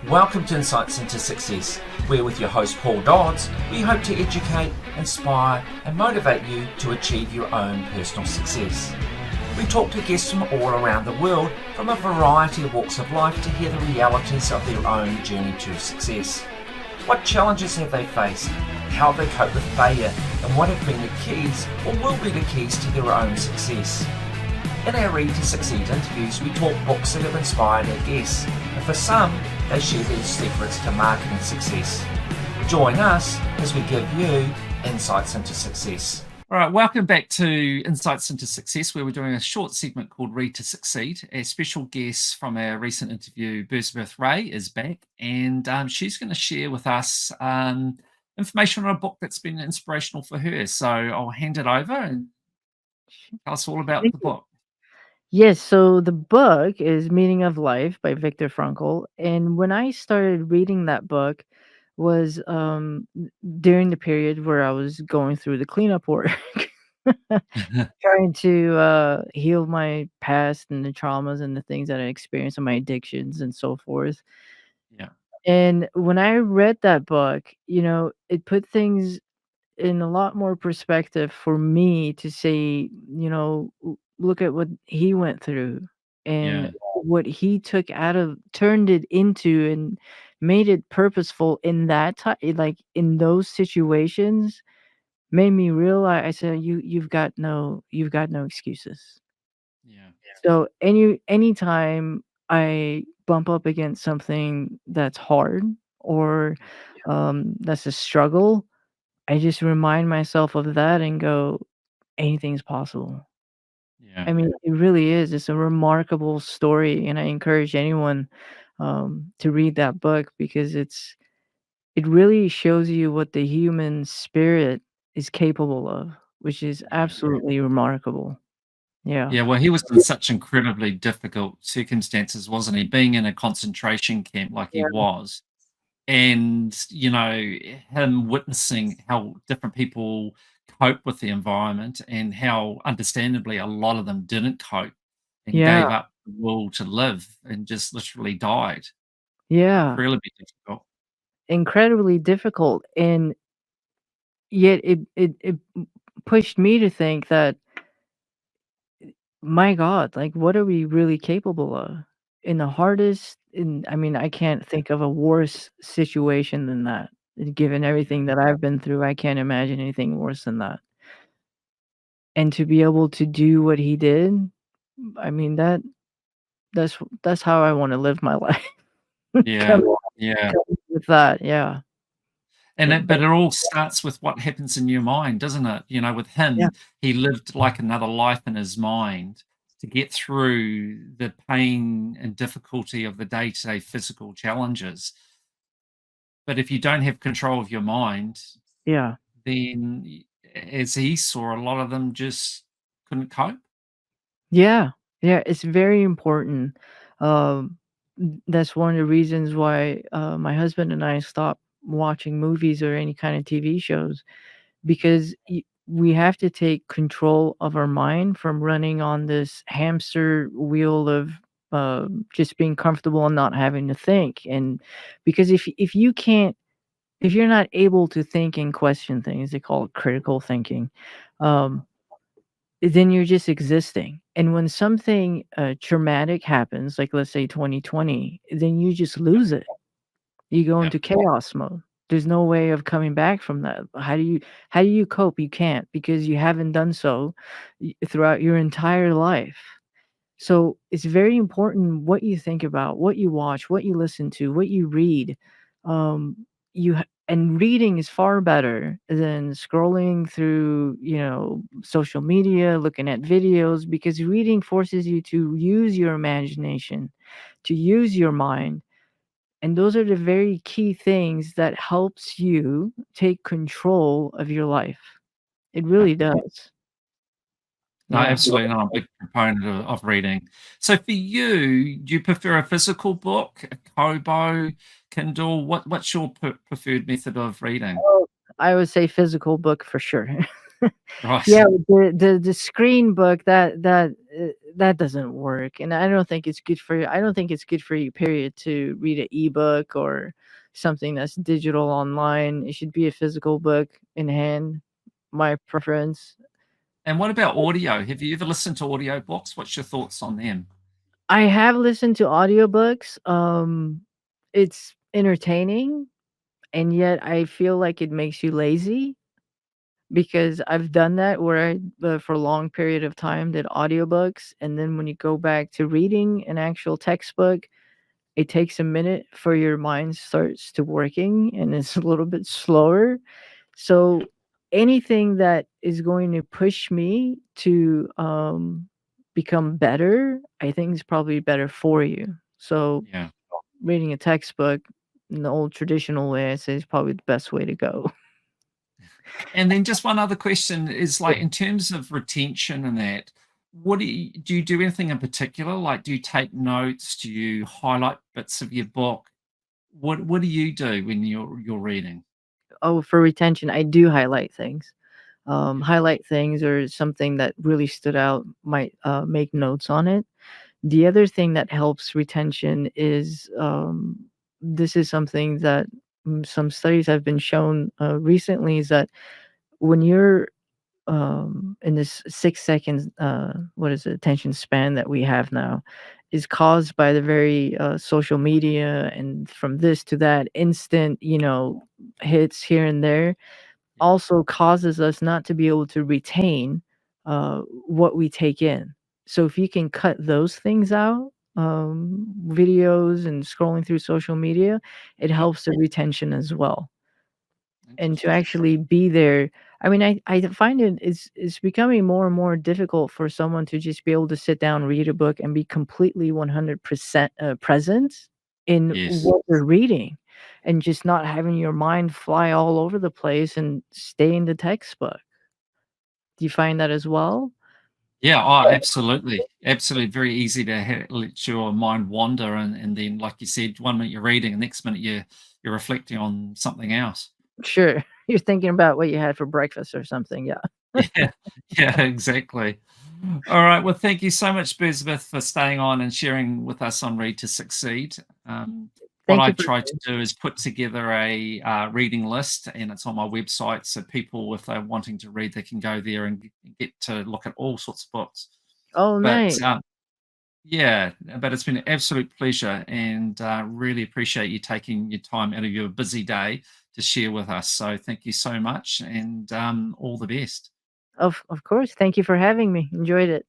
Welcome to Insights into Success, where with your host Paul Dodds, we hope to educate, inspire and motivate you to achieve your own personal success. We talk to guests from all around the world from a variety of walks of life to hear the realities of their own journey to success. What challenges have they faced, how have they coped with failure, and what have been the keys or will be the keys to their own success. In our Read to Succeed interviews, we talk books that have inspired our guests, and for some, they share their secrets to marketing success. Join us as we give you insights into success. All right, welcome back to Insights into Success, where we're doing a short segment called Read to Succeed. Our special guest from our recent interview, Bersabeh Ray, is back, and she's going to share with us information on a book that's been inspirational for her. So I'll hand it over and tell us all about the book. Yes, so the book is Meaning of Life by Victor Frankl, and when I started reading that book was during the period where I was going through the cleanup work, trying to heal my past and the traumas and the things that I experienced and my addictions and so forth. Yeah. And when I read that book, it put things in a lot more perspective for me to say, look at what he went through Yeah. and what he turned it into and made it purposeful in that time, like in those situations, made me realize. I said, you've got no excuses. Yeah. So anytime I bump up against something that's hard or that's a struggle, I just remind myself of that and go, anything's possible. Yeah. I mean, it really is. It's a remarkable story, and I encourage anyone to read that book because it really shows you what the human spirit is capable of, which is Yeah. absolutely remarkable. Yeah. Yeah, well, he was in such incredibly difficult circumstances, wasn't he? Being in a concentration camp like he Yeah. was, and him witnessing how different people cope with the environment and how understandably a lot of them didn't cope and Yeah. gave up the will to live and just literally died. Yeah. Incredibly difficult. Incredibly difficult. And yet it pushed me to think that, my God, like, what are we really capable of? In the hardest I mean, I can't think of a worse situation than that. Given Yeah. everything that I've been through, I can't imagine anything worse than that. And to be able to do what he did, I mean, that's how I wanna live my life. Yeah. Come Yeah. come with that, yeah. And But but it all starts with what happens in your mind, doesn't it? With yeah, him, he lived like another life in his mind to get through the pain and difficulty of the day-to-day physical challenges. But if you don't have control of your mind, yeah. then as he saw, a lot of them just couldn't cope. Yeah, yeah, it's very important. That's one of the reasons why my husband and I stopped watching movies or any kind of TV shows because we have to take control of our mind from running on this hamster wheel of just being comfortable and not having to think. And because if you're not able to think and question things, they call it critical thinking. Um, then you're just existing. And when something, traumatic happens, like let's say 2020, then you just lose it. You go Yeah. into chaos mode. There's no way of coming back from that. How do you cope? You can't because you haven't done so throughout your entire life. So it's very important what you think about, what you watch, what you listen to, what you read. And reading is far better than scrolling through, social media, looking at videos, because reading forces you to use your imagination, to use your mind. And those are the very key things that helps you take control of your life. It Yeah. really does. No, Yeah. absolutely not. I'm a big proponent of reading. So for you, do you prefer a physical book, a Kobo, Kindle? What's your preferred method of reading? Oh, I would say physical book for sure. Right. Yeah, the screen book, that doesn't work, and I don't think it's good for you. I don't think it's good for you, period, to read an ebook or something that's digital online. It should be a physical book in hand, my preference. And what about audio? Have you ever listened to audio books? What's your thoughts on them? I have listened to audiobooks. It's entertaining, and yet I feel like it makes you lazy because I've done that where for a long period of time did audiobooks, and then when you go back to reading an actual textbook, it takes a minute for your mind starts to working and it's a little bit slower. So anything that is going to push me to become better, I think is probably better for you. So Yeah. reading a textbook in the old traditional way, I say is probably the best way to go. And then just one other question is like in terms of retention and that, what do you do anything in particular? Like, do you take notes? Do you highlight bits of your book? What do you do when you're reading? Oh, for retention, I do highlight things. Yeah. Highlight things or something that really stood out, might make notes on it. The other thing that helps retention is this is something that some studies have been shown recently is that when you're in this 6 seconds, what is it, attention span that we have now, is caused by the very social media and from this to that instant, hits here and there Yeah. also causes us not to be able to retain what we take in. So if you can cut those things out, videos and scrolling through social media, it Yeah. helps the retention as well. And to Interesting. actually be there, I mean, I find it's becoming more and more difficult for someone to just be able to sit down, read a book, and be completely 100% present in Yes. what they're reading, and just not having your mind fly all over the place and stay in the textbook. Do you find that as well? Yeah, oh, absolutely. Absolutely. Very easy to let your mind wander. And then, like you said, 1 minute you're reading, the next minute you're reflecting on something else. Sure. You're thinking about what you had for breakfast or something, yeah. Yeah, yeah, exactly. All right. Well, thank you so much, Bersabeh, for staying on and sharing with us on Read to Succeed. What Thank I you for try to do is put together a reading list, and it's on my website. So people, if they're wanting to read, they can go there and get to look at all sorts of books. Oh, But nice. yeah, but it's been an absolute pleasure, and really appreciate you taking your time out of your busy day to share with us. So thank you so much, and all the best. Of course, thank you for having me. Enjoyed it.